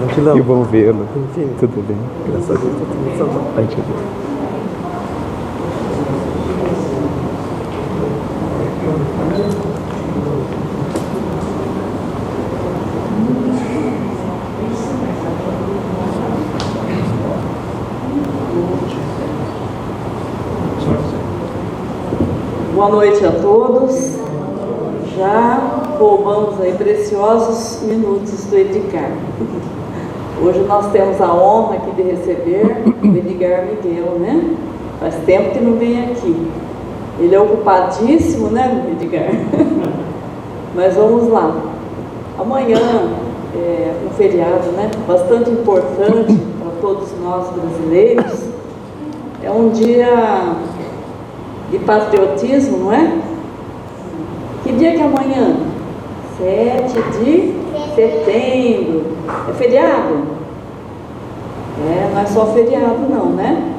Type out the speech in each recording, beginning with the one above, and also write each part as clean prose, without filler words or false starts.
Que bom vê-lo. Tudo bem? Graças a Deus. Ai, te Deus. Boa noite a todos. Já roubamos aí preciosos minutos do Edgar. Hoje nós temos a honra aqui de receber o Edgar Miguel, né? Faz tempo que não vem aqui. Ele é ocupadíssimo, né, Edgar? Mas vamos lá. Amanhã é um feriado, né? Bastante importante para todos nós brasileiros. É um dia de patriotismo, não é? Que dia que é amanhã? 7 de setembro. É feriado? Não é só feriado não, né?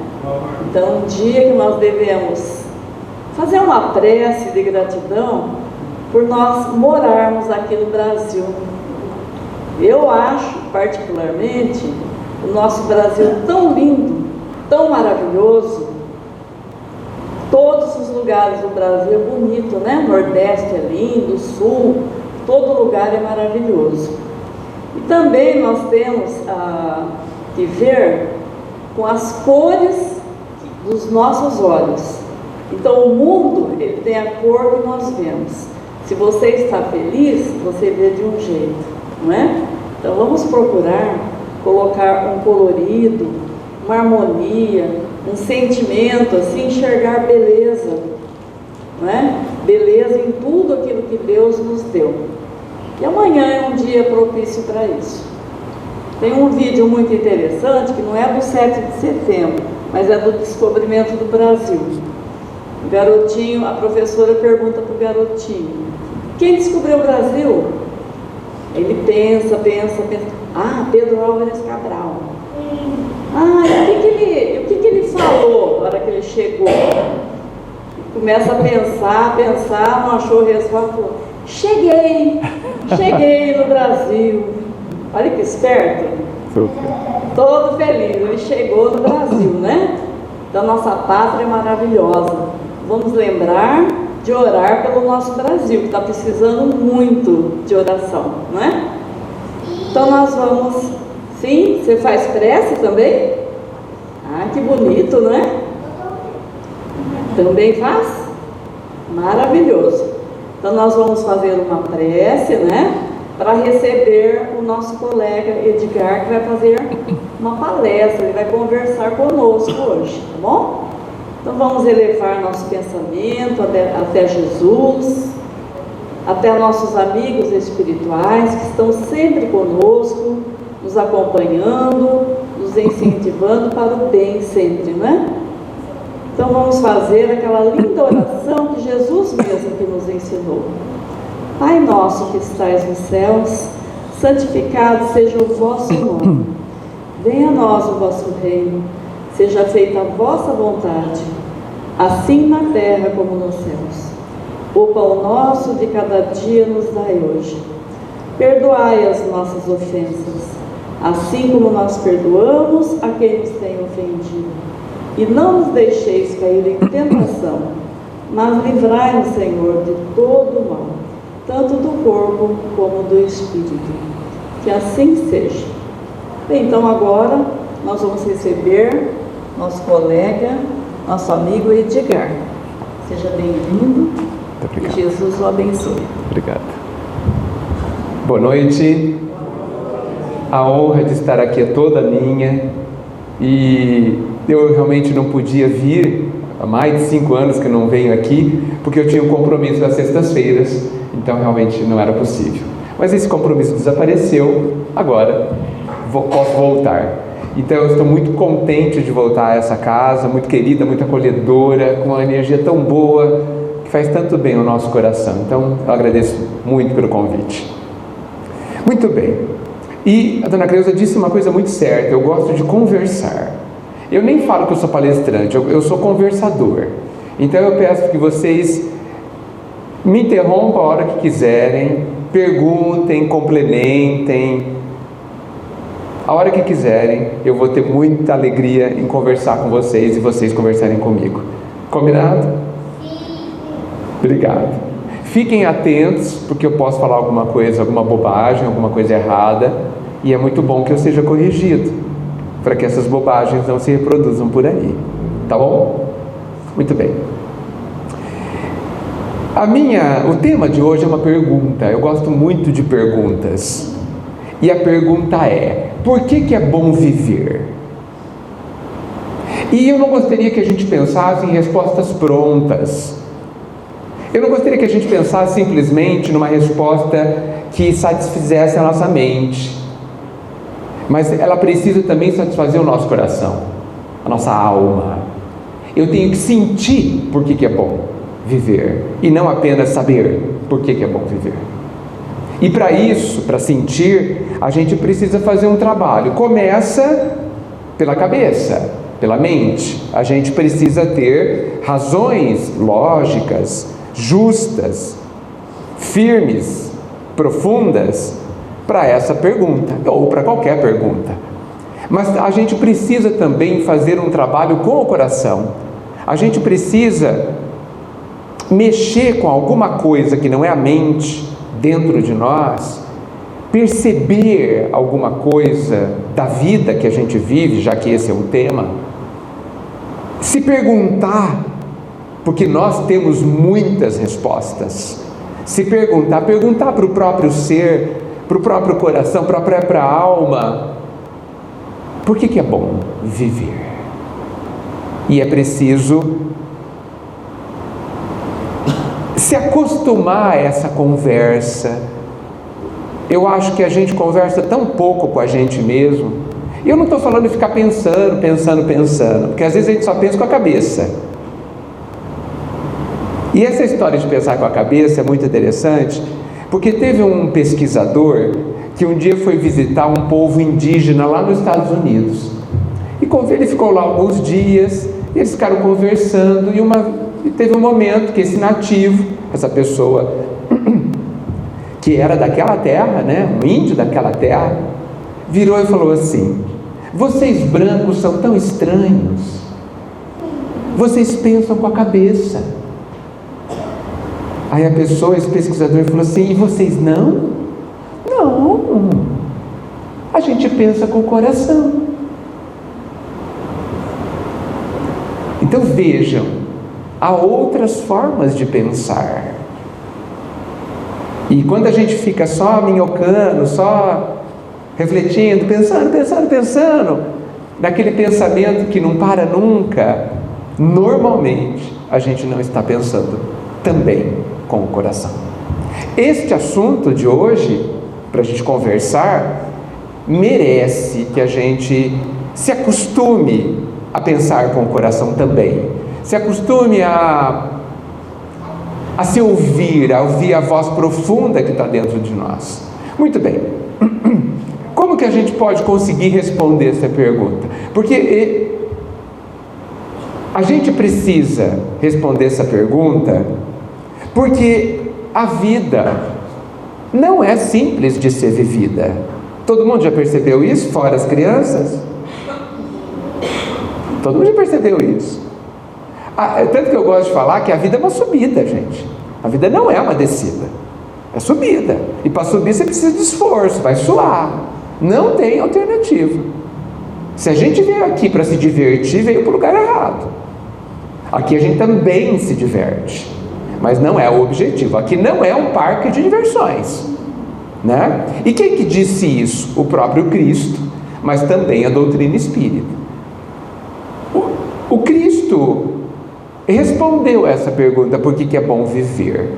Então, um dia que nós devemos fazer uma prece de gratidão por nós morarmos aqui no Brasil. Eu acho, particularmente, o nosso Brasil tão lindo, tão maravilhoso. Todos os lugares do Brasil é bonito, né? Nordeste é lindo, Sul, todo lugar é maravilhoso. E também nós temos que ver com as cores dos nossos olhos. Então o mundo, ele tem a cor que nós vemos. Se você está feliz, você vê de um jeito, não é? Então vamos procurar colocar um colorido, uma harmonia, um sentimento, assim, enxergar beleza, não é? Beleza em tudo aquilo que Deus nos deu. E amanhã é um dia propício para isso. Tem um vídeo muito interessante, que não é do 7 de setembro, mas é do descobrimento do Brasil. O garotinho, a professora pergunta para o garotinho: quem descobriu o Brasil? Ele pensa. Pedro Álvares Cabral. E o que ele falou na hora que ele chegou? Começa a pensar, não achou resposta, falou: cheguei no Brasil. Olha que esperto. Todo feliz, ele chegou no Brasil, né? Da nossa pátria maravilhosa. Vamos lembrar de orar pelo nosso Brasil, que está precisando muito de oração, não é? Então nós vamos. Sim, você faz prece também? Que bonito, não é? Também faz? Maravilhoso. Então nós vamos fazer uma prece, né? Para receber o nosso colega Edgar, que vai fazer uma palestra, ele vai conversar conosco hoje, tá bom? Então vamos elevar nosso pensamento até Jesus, até nossos amigos espirituais que estão sempre conosco, nos acompanhando, nos incentivando para o bem sempre, né? Então vamos fazer aquela linda oração que Jesus mesmo que nos ensinou. Pai nosso que estais nos céus, santificado seja o vosso nome. Venha a nós o vosso reino, seja feita a vossa vontade, assim na terra como nos céus. O pão nosso de cada dia nos dai hoje. Perdoai as nossas ofensas, assim como nós perdoamos a quem nos tem ofendido. E não nos deixeis cair em tentação, mas livrai-nos, Senhor, de todo o mal, tanto do corpo como do espírito. Que assim seja. Bem, então agora nós vamos receber nosso colega, nosso amigo Edgar. Seja bem-vindo. Que Jesus o abençoe. Obrigado. Boa noite. A honra de estar aqui é toda minha. E eu realmente não podia vir, há mais de 5 anos que não venho aqui, porque eu tinha um compromisso às sextas-feiras, então realmente não era possível. Mas esse compromisso desapareceu, agora posso voltar. Então eu estou muito contente de voltar a essa casa, muito querida, muito acolhedora, com uma energia tão boa, que faz tanto bem ao nosso coração. Então eu agradeço muito pelo convite. Muito bem. E a dona Creuza disse uma coisa muito certa: eu gosto de conversar. Eu nem falo que eu sou palestrante, eu sou conversador. Então eu peço que vocês me interrompam a hora que quiserem, perguntem, complementem. A hora que quiserem, eu vou ter muita alegria em conversar com vocês e vocês conversarem comigo. Combinado? Obrigado. Fiquem atentos, porque eu posso falar alguma coisa, alguma bobagem, alguma coisa errada, e é muito bom que eu seja corrigido, para que essas bobagens não se reproduzam por aí. Tá bom? Muito bem. O tema de hoje é uma pergunta. Eu gosto muito de perguntas. E a pergunta é: por que é bom viver? E eu não gostaria que a gente pensasse em respostas prontas. Eu não gostaria que a gente pensasse simplesmente numa resposta que satisfizesse a nossa mente. Mas ela precisa também satisfazer o nosso coração, a nossa alma. Eu tenho que sentir por que é bom viver, e não apenas saber por que é bom viver. E para isso, para sentir, a gente precisa fazer um trabalho. Começa pela cabeça, pela mente. A gente precisa ter razões lógicas, justas, firmes, profundas para essa pergunta, ou para qualquer pergunta. Mas a gente precisa também fazer um trabalho com o coração. A gente precisa mexer com alguma coisa que não é a mente dentro de nós, perceber alguma coisa da vida que a gente vive, já que esse é um tema, se perguntar, porque nós temos muitas respostas, perguntar para o próprio ser, para o próprio coração, para a própria alma, por que é bom viver? E é preciso se acostumar a essa conversa. Eu acho que a gente conversa tão pouco com a gente mesmo. E eu não estou falando de ficar pensando, porque às vezes a gente só pensa com a cabeça. E essa história de pensar com a cabeça é muito interessante, porque teve um pesquisador que um dia foi visitar um povo indígena lá nos Estados Unidos. E ele ficou lá alguns dias, e eles ficaram conversando, e teve um momento que esse nativo, essa pessoa que era daquela terra, um índio daquela terra, virou e falou assim: vocês brancos são tão estranhos, vocês pensam com a cabeça. Aí a pessoa, esse pesquisador, falou assim: e vocês não? Não, a gente pensa com o coração. Então vejam, há outras formas de pensar. E quando a gente fica só minhocando, só refletindo, pensando, naquele pensamento que não para nunca, normalmente a gente não está pensando também com o coração. Este assunto de hoje, para a gente conversar, merece que a gente se acostume a pensar com o coração também. Se acostume a se ouvir, a ouvir a voz profunda que está dentro de nós. Muito bem. Como que a gente pode conseguir responder essa pergunta? Porque a gente precisa responder essa pergunta porque a vida não é simples de ser vivida. Todo mundo já percebeu isso, fora as crianças? Todo mundo já percebeu isso. Tanto que eu gosto de falar que a vida é uma subida, gente. A vida não é uma descida, é subida. E para subir você precisa de esforço, vai suar. Não tem alternativa. Se a gente veio aqui para se divertir, veio para o lugar errado. Aqui a gente também se diverte, mas não é o objetivo. Aqui não é um parque de diversões, E quem que disse isso? O próprio Cristo, mas também a doutrina espírita. O Cristo respondeu essa pergunta: por que é bom viver?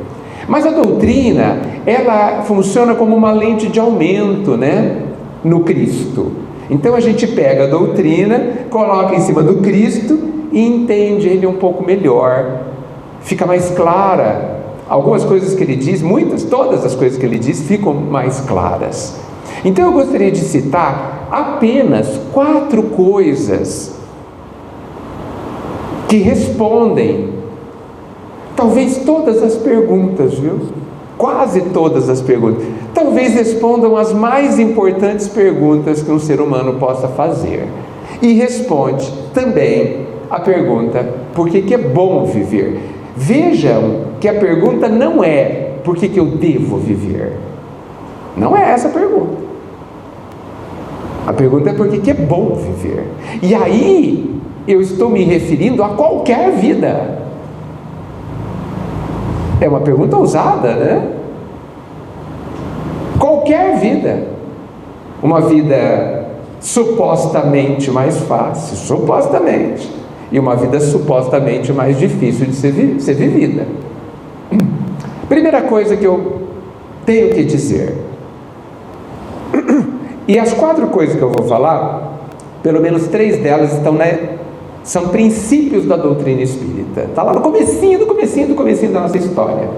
Mas a doutrina, ela funciona como uma lente de aumento, no Cristo. Então a gente pega a doutrina, coloca em cima do Cristo e entende ele um pouco melhor. Fica mais clara. Algumas coisas que ele diz, todas as coisas que ele diz ficam mais claras. Então eu gostaria de citar apenas 4 coisas que respondem talvez todas as perguntas, viu? Quase todas as perguntas. talvez respondam as mais importantes perguntas que um ser humano possa fazer. E responde também a pergunta: por que é bom viver? Vejam que a pergunta não é por que eu devo viver. Não é essa a pergunta. A pergunta é por que é bom viver. E aí eu estou me referindo a qualquer vida. É uma pergunta ousada, né? Qualquer vida. Uma vida supostamente mais fácil, supostamente, e uma vida supostamente mais difícil de ser vivida. Primeira coisa que eu tenho que dizer, e as 4 coisas que eu vou falar, pelo menos 3 delas são princípios da doutrina espírita. Está lá no comecinho da nossa história.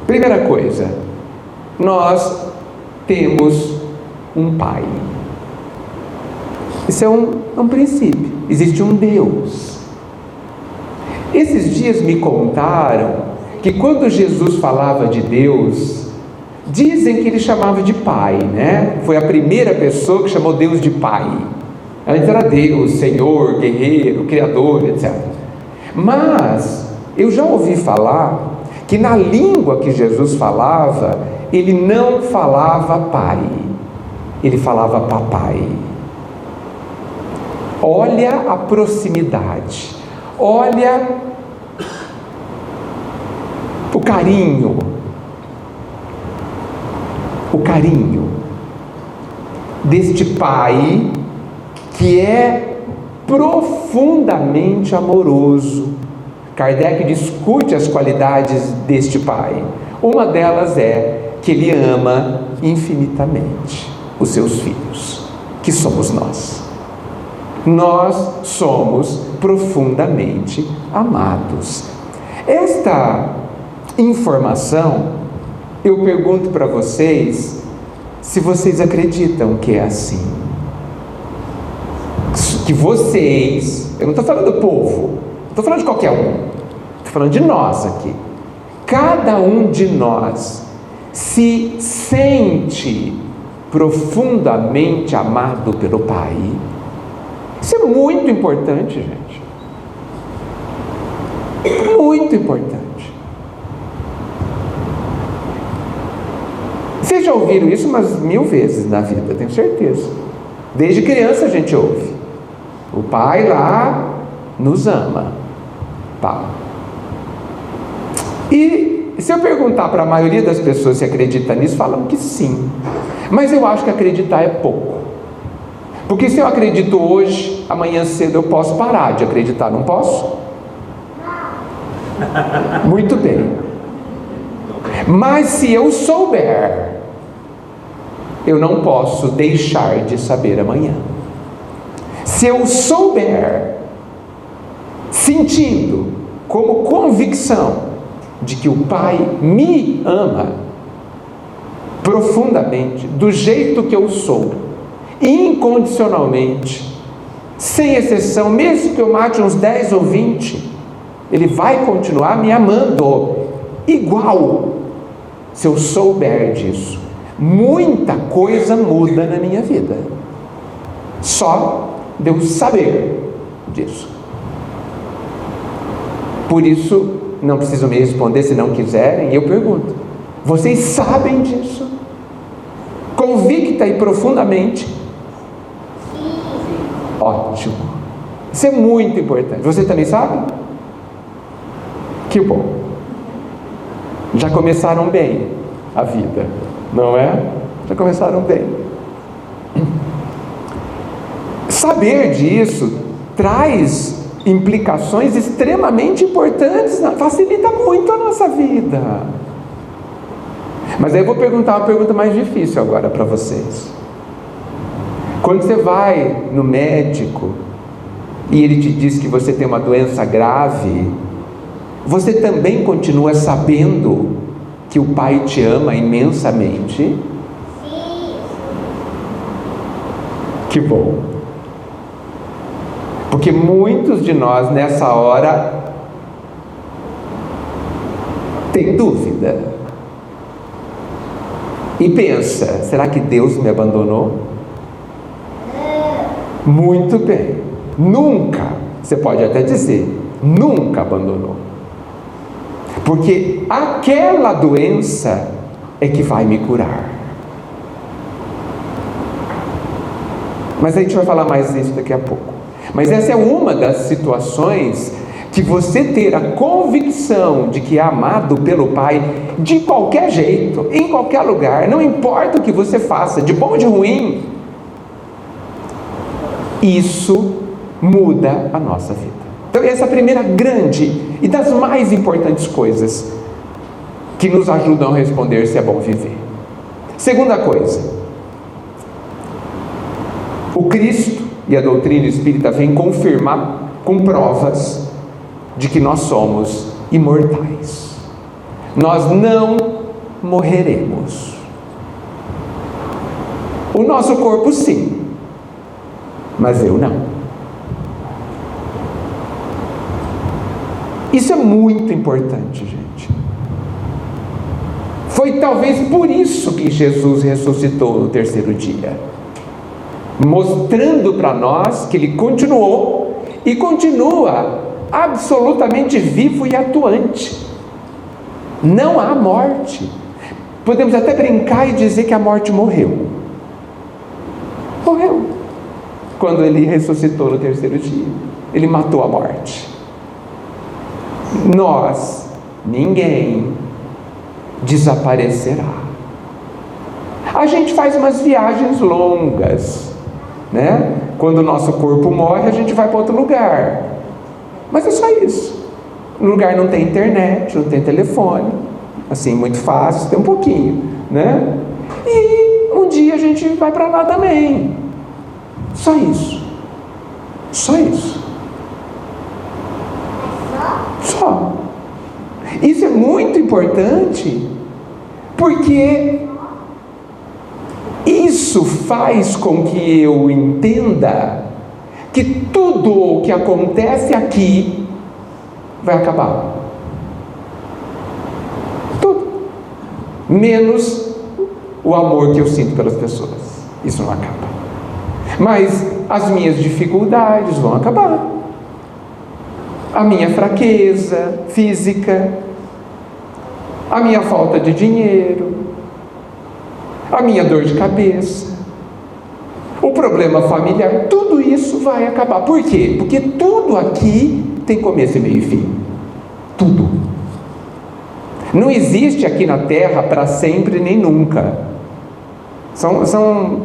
Primeira coisa, nós temos um Pai. Isso é um princípio. Existe um Deus. Esses dias me contaram que quando Jesus falava de Deus, dizem que ele chamava de Pai, né? Foi a primeira pessoa que chamou Deus de Pai. Antes era Deus, Senhor, Guerreiro, Criador, etc. Mas eu já ouvi falar que na língua que Jesus falava, ele não falava Pai, ele falava Papai. Olha a proximidade, olha o carinho deste Pai que é profundamente amoroso. Kardec discute as qualidades deste Pai. Uma delas é que ele ama infinitamente os seus filhos, que somos nós. Nós somos profundamente amados. Esta informação, eu pergunto para vocês se vocês acreditam que é assim. Que vocês, eu não estou falando do povo, não estou falando de qualquer um, estou falando de nós aqui. Cada um de nós se sente profundamente amado pelo Pai. Isso é muito importante, gente. Muito importante. Vocês já ouviram isso umas 1000 vezes na vida, tenho certeza. Desde criança a gente ouve. O Pai lá nos ama. Tá. E se eu perguntar para a maioria das pessoas se acredita nisso, falam que sim. Mas eu acho que acreditar é pouco. Porque se eu acredito hoje, amanhã cedo eu posso parar de acreditar, não posso? Muito bem. Mas se eu souber, eu não posso deixar de saber amanhã. Se eu souber, sentindo como convicção de que o Pai me ama profundamente, do jeito que eu sou, incondicionalmente, sem exceção, mesmo que eu mate uns 10 ou 20, Ele vai continuar me amando igual. Se eu souber disso, muita coisa muda na minha vida. Só de eu saber disso. Por isso, não precisam me responder se não quiserem, eu pergunto: vocês sabem disso? Convicta e profundamente? Ótimo. Isso é muito importante. Você também sabe? Que bom. Já começaram bem a vida, não é? Já começaram bem. Saber disso traz implicações extremamente importantes, facilita muito a nossa vida. Mas aí eu vou perguntar uma pergunta mais difícil agora para vocês. Quando você vai no médico e ele te diz que você tem uma doença grave, você também continua sabendo que o Pai te ama imensamente? Sim. Que bom. Porque muitos de nós nessa hora têm dúvida. e pensa: será que Deus me abandonou? Muito bem, nunca, você pode até dizer, nunca abandonou, porque aquela doença é que vai me curar. Mas a gente vai falar mais disso daqui a pouco. Mas essa é uma das situações que você ter a convicção de que é amado pelo Pai de qualquer jeito, em qualquer lugar, não importa o que você faça, de bom ou de ruim, isso muda a nossa vida. Então essa é a primeira grande e das mais importantes coisas que nos ajudam a responder se é bom viver. Segunda coisa, o Cristo e a doutrina espírita vêm confirmar com provas de que nós somos imortais. Nós não morreremos. O nosso corpo sim, mas eu não. Isso é muito importante, gente. Foi talvez por isso que Jesus ressuscitou no terceiro dia, mostrando para nós que Ele continuou e continua absolutamente vivo e atuante. Não há morte. Podemos até brincar e dizer que a morte morreu. Morreu. Quando Ele ressuscitou no terceiro dia, Ele matou a morte. Nós, ninguém desaparecerá. A gente faz umas viagens longas, né? Quando o nosso corpo morre, a gente vai para outro lugar, mas é só isso. No lugar não tem internet, não tem telefone, assim, muito fácil, tem um pouquinho, né? E um dia a gente vai para lá também. Só isso. Só isso. Só. Isso é muito importante, porque isso faz com que eu entenda que tudo o que acontece aqui vai acabar. Tudo. Menos o amor que eu sinto pelas pessoas. Isso não acaba. Mas as minhas dificuldades vão acabar. A minha fraqueza física, a minha falta de dinheiro, a minha dor de cabeça, o problema familiar, tudo isso vai acabar. Por quê? Porque tudo aqui tem começo, meio e fim. Tudo. Não existe aqui na Terra para sempre nem nunca. São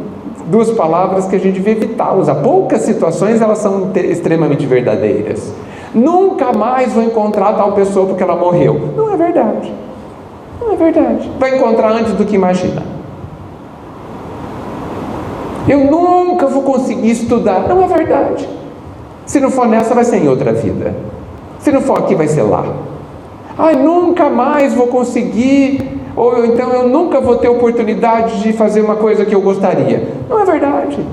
duas palavras que a gente deve evitar usar. Poucas situações elas são extremamente verdadeiras. Nunca mais vou encontrar tal pessoa porque ela morreu. Não é verdade. Não é verdade. Vai encontrar antes do que imagina. Eu nunca vou conseguir estudar. Não é verdade. Se não for nessa, vai ser em outra vida. Se não for aqui, vai ser lá. Ai, nunca mais vou conseguir, ou então eu nunca vou ter oportunidade de fazer uma coisa que eu gostaria. Não é verdade.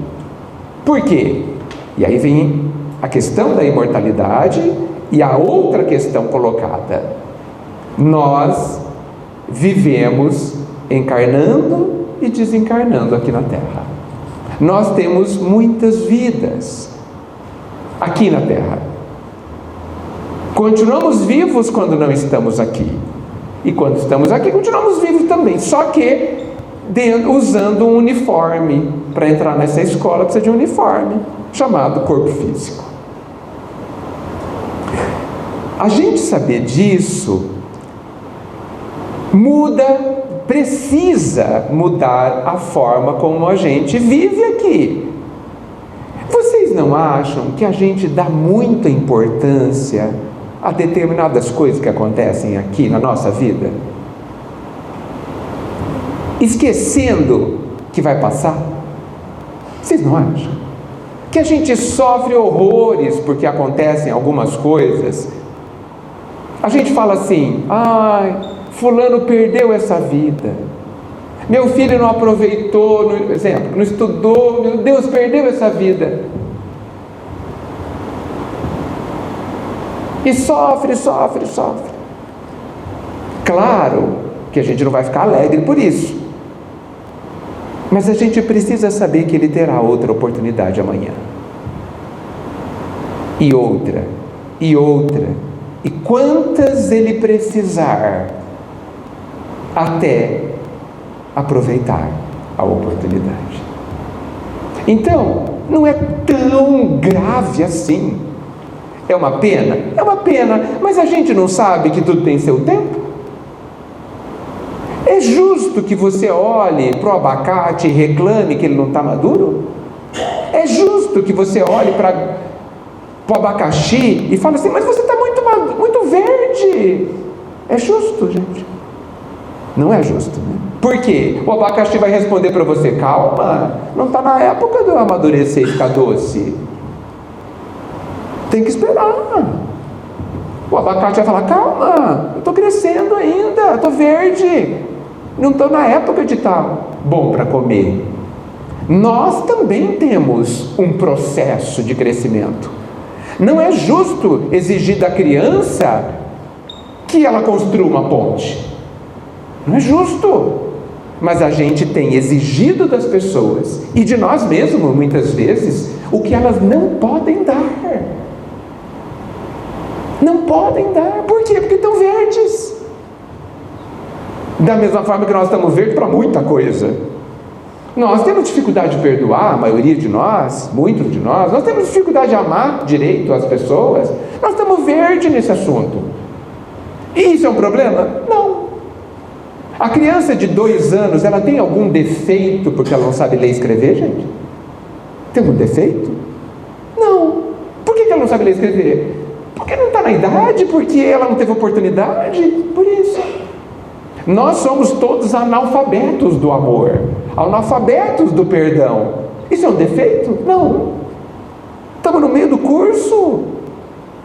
Por quê? E aí vem a questão da imortalidade e a outra questão colocada. Nós vivemos encarnando e desencarnando aqui na Terra. Nós temos muitas vidas aqui na Terra. Continuamos vivos quando não estamos aqui. E quando estamos aqui, continuamos vivos também. Só que usando um uniforme. Para entrar nessa escola precisa de um uniforme, chamado corpo físico. A gente saber disso precisa mudar a forma como a gente vive aqui. Vocês não acham que a gente dá muita importância a determinadas coisas que acontecem aqui na nossa vida, esquecendo que vai passar? Vocês não acham? Que a gente sofre horrores porque acontecem algumas coisas. A gente fala assim: ai, fulano perdeu essa vida, meu filho não aproveitou, no exemplo, não estudou, meu Deus, perdeu essa vida. E sofre. Claro que a gente não vai ficar alegre por isso, Mas a gente precisa saber que ele terá outra oportunidade amanhã. E outra, e outra. E quantas ele precisar até aproveitar a oportunidade. Então, não é tão grave assim. É uma pena? É uma pena, mas a gente não sabe que tudo tem seu tempo? É justo que você olhe para o abacate e reclame que ele não está maduro? É justo que você olhe para o abacaxi e fale assim, mas você está muito verde. É justo, gente? Não é justo, né? Por quê? O abacaxi vai responder para você, calma, não está na época de eu amadurecer e ficar doce. Tem que esperar. O abacate vai falar, calma, eu estou crescendo ainda, estou verde. Não estou na época de estar bom para comer. Nós também temos um processo de crescimento. Não é justo exigir da criança que ela construa uma ponte. Não é justo. Mas a gente tem exigido das pessoas e de nós mesmos, muitas vezes, o que elas não podem dar. Não podem dar. Por quê? Porque estão verdes. Da mesma forma que nós estamos verdes para muita coisa. Nós temos dificuldade de perdoar, a maioria de nós, muitos de nós. Nós temos dificuldade de amar direito as pessoas. Nós estamos verdes nesse assunto. E isso é um problema? Não. A criança de 2 anos, ela tem algum defeito porque ela não sabe ler e escrever, gente? Tem algum defeito? Não. Por que ela não sabe ler e escrever? Porque não está na idade, porque ela não teve oportunidade. Por isso. Nós somos todos analfabetos do amor, analfabetos do perdão. Isso é um defeito? Não. Estamos no meio do curso.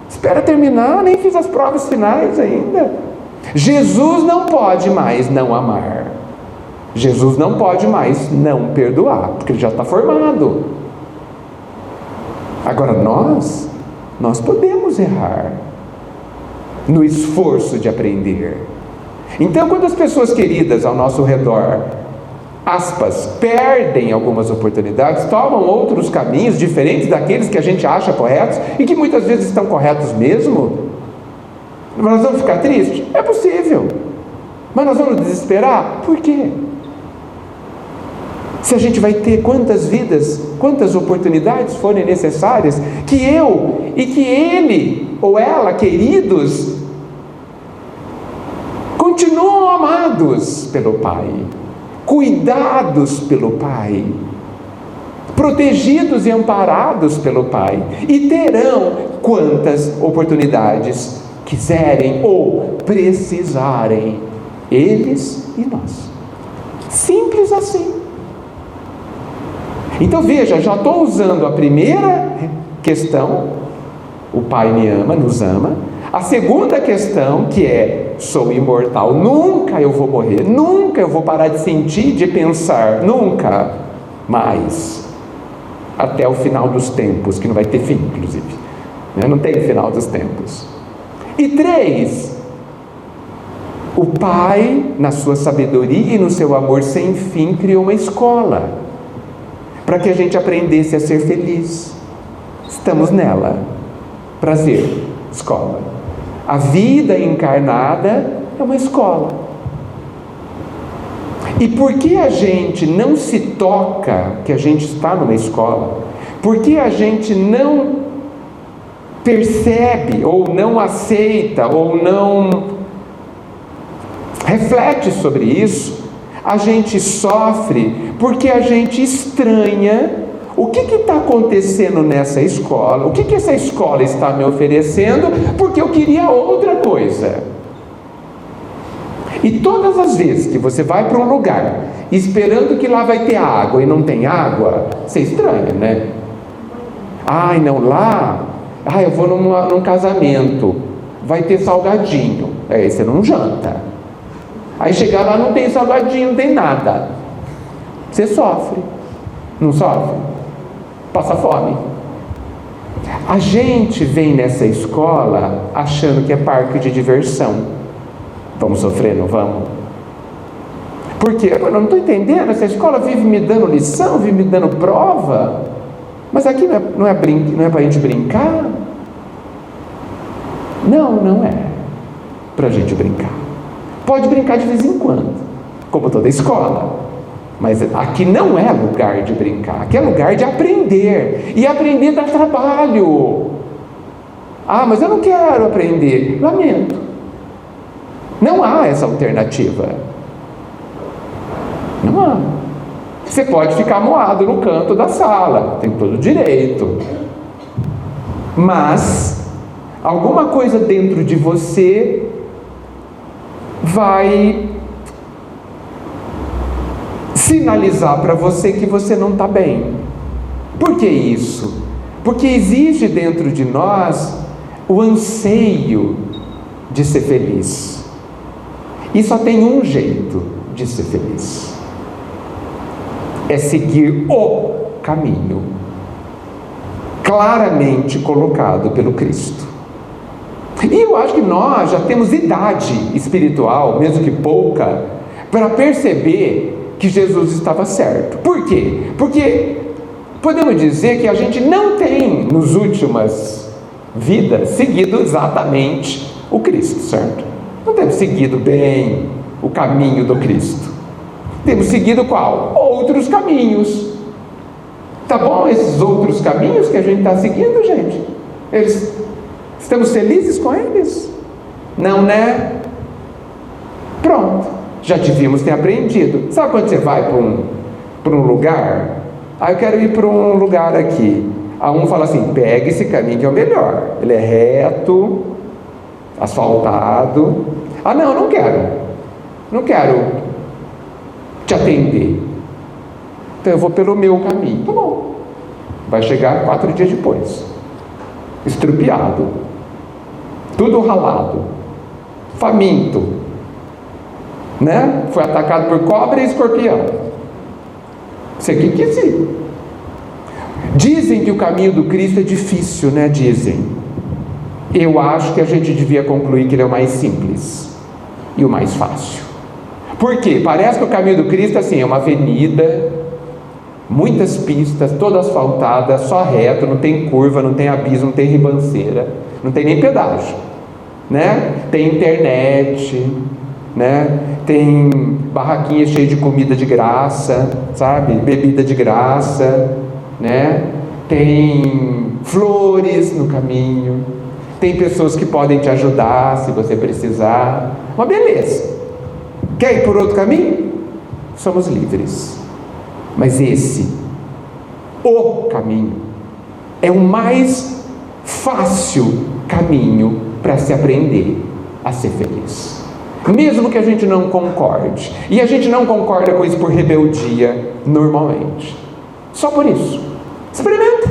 Espera terminar, nem fiz as provas finais ainda. Jesus não pode mais não amar. Jesus não pode mais não perdoar, porque ele já está formado. Agora nós podemos errar no esforço de aprender. Então, quando as pessoas queridas ao nosso redor, aspas, perdem algumas oportunidades, tomam outros caminhos diferentes daqueles que a gente acha corretos e que muitas vezes estão corretos mesmo, nós vamos ficar tristes? É possível. Mas nós vamos desesperar? Por quê? Se a gente vai ter quantas vidas, quantas oportunidades forem necessárias, que eu e que ele ou ela, queridos, continuam amados pelo Pai, cuidados pelo Pai, protegidos e amparados pelo Pai, e terão quantas oportunidades quiserem ou precisarem, eles e nós. Simples assim. Então veja, já estou usando a primeira questão, o Pai me ama, nos ama. A segunda questão, que é, sou imortal, nunca eu vou morrer, nunca eu vou parar de sentir, de pensar, nunca mais, até o final dos tempos, que não vai ter fim, inclusive, não tem final dos tempos. E 3, o Pai, na sua sabedoria e no seu amor sem fim, criou uma escola, para que a gente aprendesse a ser feliz. Estamos nela. Prazer, escola. A vida encarnada é uma escola. E por que a gente não se toca que a gente está numa escola? Por que a gente não percebe, ou não aceita, ou não reflete sobre isso? A gente sofre porque a gente estranha o que está acontecendo nessa escola, o que essa escola está me oferecendo, porque eu queria outra coisa. E todas as vezes que você vai para um lugar esperando que lá vai ter água e não tem água, você estranha, né? Ai, não, lá, eu vou num casamento, vai ter salgadinho, aí você não janta. Aí chegar lá, não tem salgadinho, não tem nada. Você sofre. Não sofre? Passa fome. A gente vem nessa escola achando que é parque de diversão. Vamos sofrer, não vamos? Por quê? Eu não estou entendendo, essa escola vive me dando lição, vive me dando prova, mas aqui não é para a gente brincar? Não é para a gente brincar. Pode brincar de vez em quando, como toda escola, mas aqui não é lugar de brincar, aqui é lugar de aprender, e aprender dá trabalho. Mas eu não quero aprender. Lamento, não há essa alternativa. Não há. Você pode ficar moado no canto da sala, tem todo o direito, mas alguma coisa dentro de você vai sinalizar para você que você não está bem. Por que isso? Porque existe dentro de nós o anseio de ser feliz, e só tem um jeito de ser feliz: é seguir o caminho claramente colocado pelo Cristo. E eu acho que nós já temos idade espiritual, mesmo que pouca, para perceber que Jesus estava certo. Por quê? Porque podemos dizer que a gente não tem, nas últimas vidas, seguido exatamente o Cristo, certo? Não temos seguido bem o caminho do Cristo. Temos seguido qual? Outros caminhos. Tá bom esses outros caminhos que a gente está seguindo, gente? Estamos felizes com eles? Não, né? Pronto, já devíamos ter aprendido. Sabe quando você vai para um lugar? Eu quero ir para um lugar aqui. Um fala assim: pega esse caminho que é o melhor. Ele é reto, asfaltado. Não quero. Não quero te atender. Então eu vou pelo meu caminho. Tá bom. Vai chegar 4 dias depois, estrupiado, tudo ralado, faminto, né? Foi atacado por cobra e escorpião. Você que quis ir. Dizem que o caminho do Cristo é difícil, né? Dizem. Eu acho que a gente devia concluir que ele é o mais simples e o mais fácil. Por quê? Parece que o caminho do Cristo assim, é uma avenida, muitas pistas, toda asfaltada, só reto, não tem curva, não tem abismo, não tem ribanceira, não tem nem pedágio, né? Tem internet, né? Tem barraquinha cheia de comida de graça, sabe? Bebida de graça, né? Tem flores no caminho, tem pessoas que podem te ajudar se você precisar. Uma beleza. Quer ir por outro caminho? Somos livres. Mas o caminho, é o mais fácil caminho para se aprender a ser feliz. Mesmo que a gente não concorde. E a gente não concorda com isso por rebeldia, normalmente. Só por isso. Experimenta.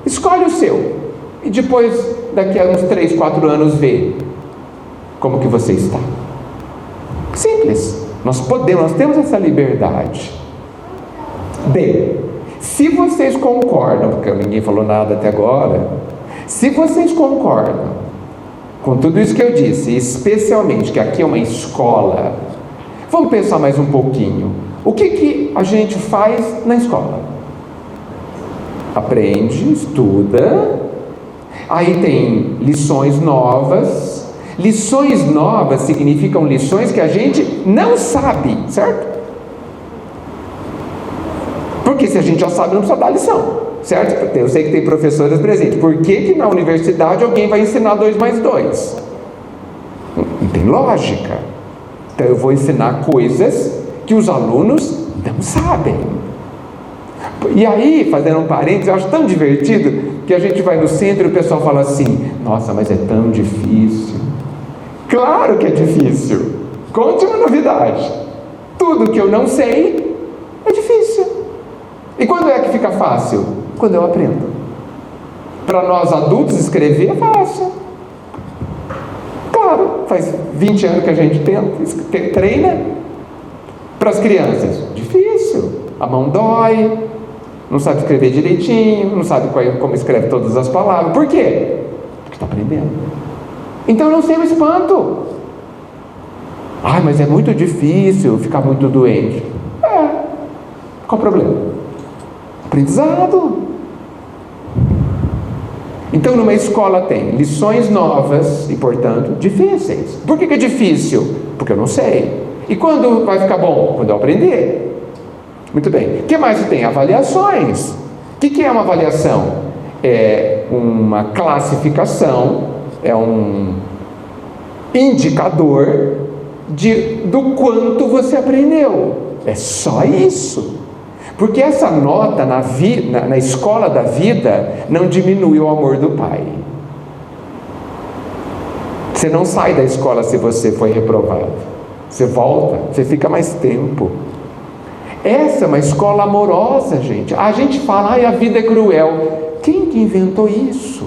Escolhe o seu. E depois, daqui a uns 3, 4 anos, vê como que você está. Simples. Nós temos essa liberdade. Bem, se vocês concordam, porque ninguém falou nada até agora, se vocês concordam com tudo isso que eu disse, especialmente que aqui é uma escola, vamos pensar mais um pouquinho. O que a gente faz na escola? Aprende, estuda, aí tem lições novas. Lições novas significam lições que a gente não sabe, certo? Porque se a gente já sabe, não precisa dar lição, certo? Eu sei que tem professores presentes. Por que na universidade alguém vai ensinar 2 mais 2? Não tem lógica. Então eu vou ensinar coisas que os alunos não sabem. E aí, fazendo um parênteses, eu acho tão divertido que a gente vai no centro e o pessoal fala assim: nossa, mas é tão difícil. Claro que é difícil. Conte uma novidade. Tudo que eu não sei é difícil. E quando é que fica fácil? Quando eu aprendo. Para nós adultos, escrever é fácil. Claro, faz 20 anos que a gente treina. Para as crianças, difícil. A mão dói, não sabe escrever direitinho, não sabe como escreve todas as palavras. Por quê? Porque está aprendendo. Então não sei o espanto. Ai, mas é muito difícil ficar muito doente. Qual o problema? Aprendizado. Então, numa escola tem lições novas e, portanto, difíceis. Por que é difícil? Porque eu não sei. E quando vai ficar bom? Quando eu aprender. Muito bem. O que mais tem? Avaliações. O que é uma avaliação? É uma classificação, é um indicador do quanto você aprendeu. É só isso. Porque essa nota na escola da vida não diminui o amor do Pai. Você não sai da escola se você foi reprovado. Você volta, você fica mais tempo. Essa é uma escola amorosa, gente. A gente fala, a vida é cruel. Quem que inventou isso?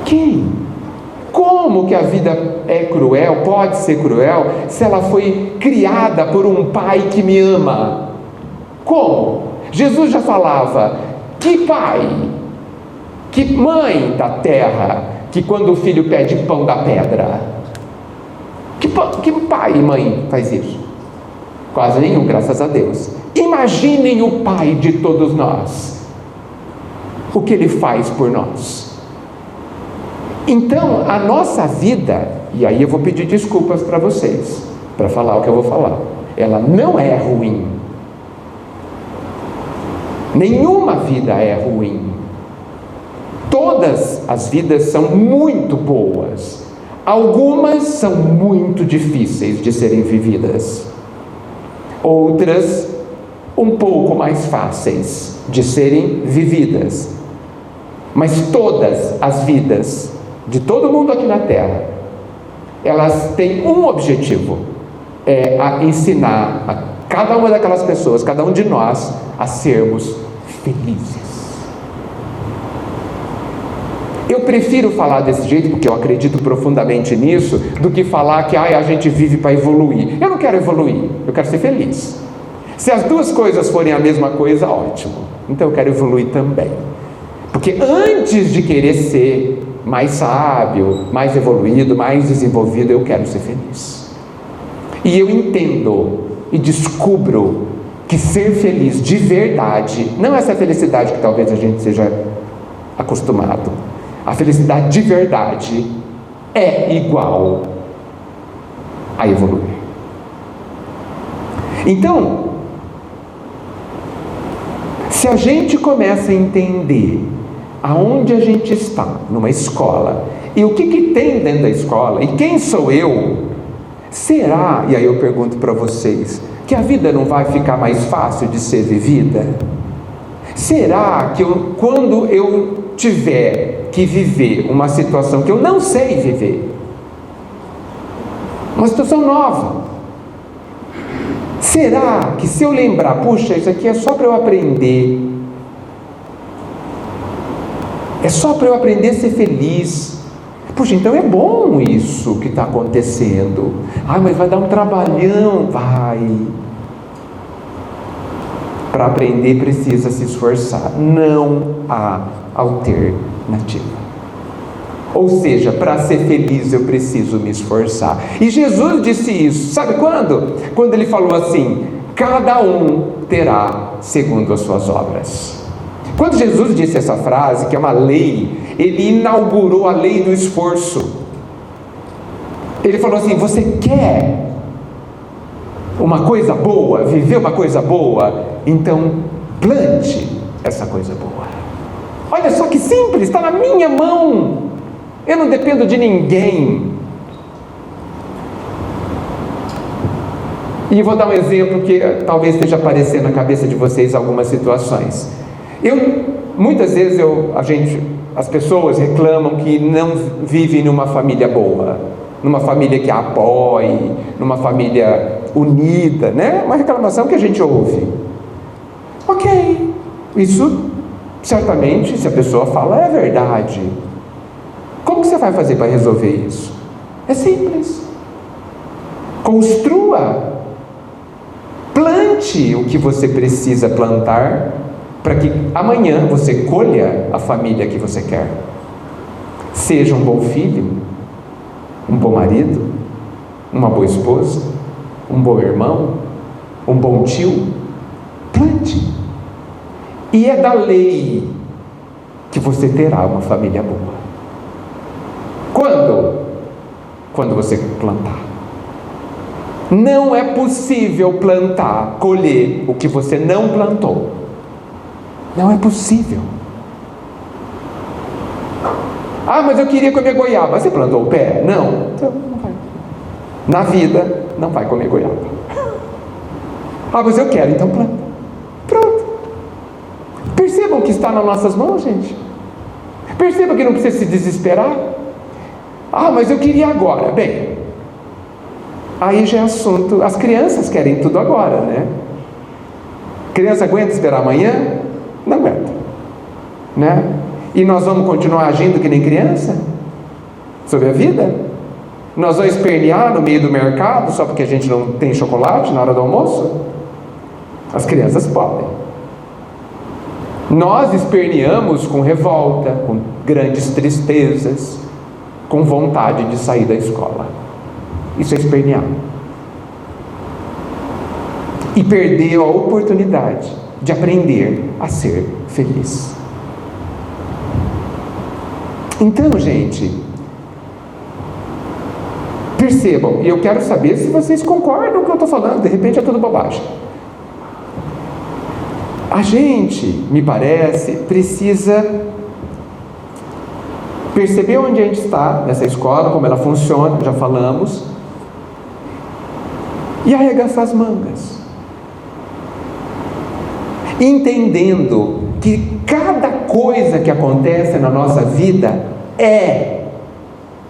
Quem? Como que a vida é cruel, pode ser cruel, se ela foi criada por um Pai que me ama? Como? Jesus já falava, que pai, que mãe da terra, que quando o filho pede pão dá pedra? Que pai e mãe faz isso? Quase nenhum, graças a Deus. Imaginem o Pai de todos nós, o que Ele faz por nós. Então, a nossa vida, e aí eu vou pedir desculpas para vocês, para falar o que eu vou falar, ela não é ruim. Nenhuma vida é ruim. Todas as vidas são muito boas. Algumas são muito difíceis de serem vividas. Outras, um pouco mais fáceis de serem vividas. Mas todas as vidas de todo mundo aqui na Terra, elas têm um objetivo: é a ensinar a cada uma daquelas pessoas, cada um de nós, a sermos felizes. Eu prefiro falar desse jeito, porque eu acredito profundamente nisso, do que falar que a gente vive para evoluir. Eu não quero evoluir, eu quero ser feliz. Se as duas coisas forem a mesma coisa, ótimo. Então eu quero evoluir também. Porque antes de querer ser mais sábio, mais evoluído, mais desenvolvido, eu quero ser feliz. E eu entendo e descubro que ser feliz de verdade, não essa felicidade que talvez a gente seja acostumado, a felicidade de verdade é igual a evoluir. Então, se a gente começa a entender aonde a gente está numa escola e o que tem dentro da escola e quem sou eu, será, e aí eu pergunto para vocês, que a vida não vai ficar mais fácil de ser vivida? Será que quando eu tiver que viver uma situação que eu não sei viver, uma situação nova, será que se eu lembrar, puxa, isso aqui é só para eu aprender, é só para eu aprender a ser feliz, puxa, então é bom isso que está acontecendo, mas vai dar um trabalhão, vai. Para aprender precisa se esforçar, não há alternativa. Ou seja, para ser feliz eu preciso me esforçar. E Jesus disse isso, sabe quando? Quando ele falou assim, cada um terá segundo as suas obras. Quando Jesus disse essa frase, que é uma lei, ele inaugurou a lei do esforço. Ele falou assim, você quer uma coisa boa, viver uma coisa boa? Então plante essa coisa boa. Olha só que simples, está na minha mão. Eu não dependo de ninguém. E vou dar um exemplo que talvez esteja aparecendo na cabeça de vocês algumas situações. Muitas vezes as pessoas reclamam que não vivem numa família boa, numa família que a apoie, numa família unida, né? Uma reclamação que a gente ouve. Ok, isso certamente, se a pessoa fala, é verdade. Como que você vai fazer para resolver isso? É simples. Construa. Plante o que você precisa plantar para que amanhã você colha a família que você quer. Seja um bom filho, um bom marido, uma boa esposa, um bom irmão, um bom tio. Plante. E é da lei que você terá uma família boa. Quando? Quando você plantar. Não é possível plantar, colher o que você não plantou. Não é possível. Ah, mas eu queria comer goiaba. Você plantou o pé? Não. Então não vai. Na vida, não vai comer goiaba. Ah, mas eu quero, então planta. Pronto. Percebam que está nas nossas mãos, gente. Percebam que não precisa se desesperar. Ah, mas eu queria agora. Bem, aí já é assunto. As crianças querem tudo agora, né? Criança aguenta esperar amanhã? Não aguenta, né? E nós vamos continuar agindo que nem criança? Sobre a vida? Nós vamos espernear no meio do mercado só porque a gente não tem chocolate na hora do almoço? As crianças podem. Nós esperneamos com revolta, com grandes tristezas, com vontade de sair da escola. Isso é espernear. E perder a oportunidade de aprender a ser feliz. Então, gente, percebam, e eu quero saber se vocês concordam com o que eu estou falando, de repente é tudo bobagem. A gente, me parece, precisa perceber onde a gente está nessa escola, como ela funciona, já falamos, e arregaçar as mangas, entendendo que cada coisa que acontece na nossa vida é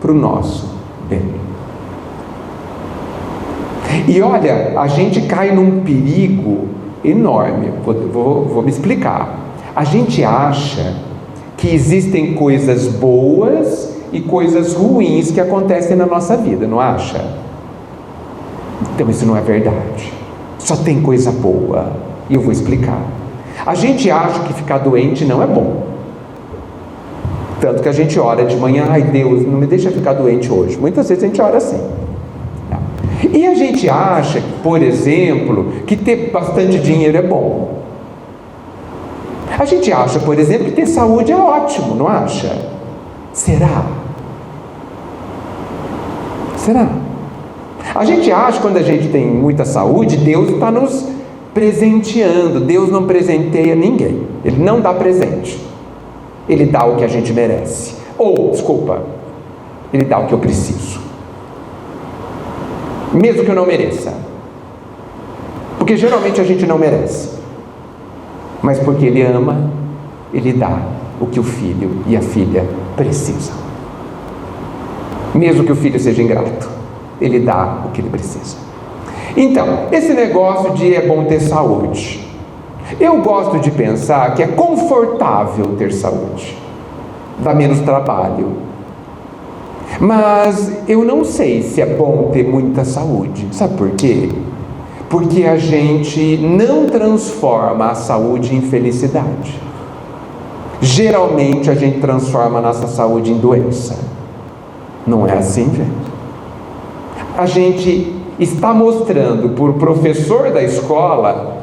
para o nosso bem. E olha, a gente cai num perigo enorme. Vou me explicar. A gente acha que existem coisas boas e coisas ruins que acontecem na nossa vida, não acha? Então isso não é verdade. Só tem coisa boa. E eu vou explicar. A gente acha que ficar doente não é bom. Tanto que a gente ora de manhã, ai Deus, não me deixa ficar doente hoje. Muitas vezes a gente ora assim. E a gente acha, por exemplo, que ter bastante dinheiro é bom. A gente acha, por exemplo, que ter saúde é ótimo, não acha? Será? Será? A gente acha que quando a gente tem muita saúde, Deus está nos presenteando. Deus não presenteia ninguém. Ele não dá presente. Ele dá o que a gente merece. Ou, desculpa, Ele dá o que eu preciso. Mesmo que eu não mereça. Porque geralmente a gente não merece. Mas porque Ele ama, Ele dá o que o filho e a filha precisam. Mesmo que o filho seja ingrato, Ele dá o que ele precisa. Então, esse negócio de é bom ter saúde, eu gosto de pensar que é confortável ter saúde, dá menos trabalho, mas eu não sei se é bom ter muita saúde. Sabe por quê? Porque a gente não transforma a saúde em felicidade. Geralmente a gente transforma a nossa saúde em doença. Não é assim, gente? A gente está mostrando para o professor da escola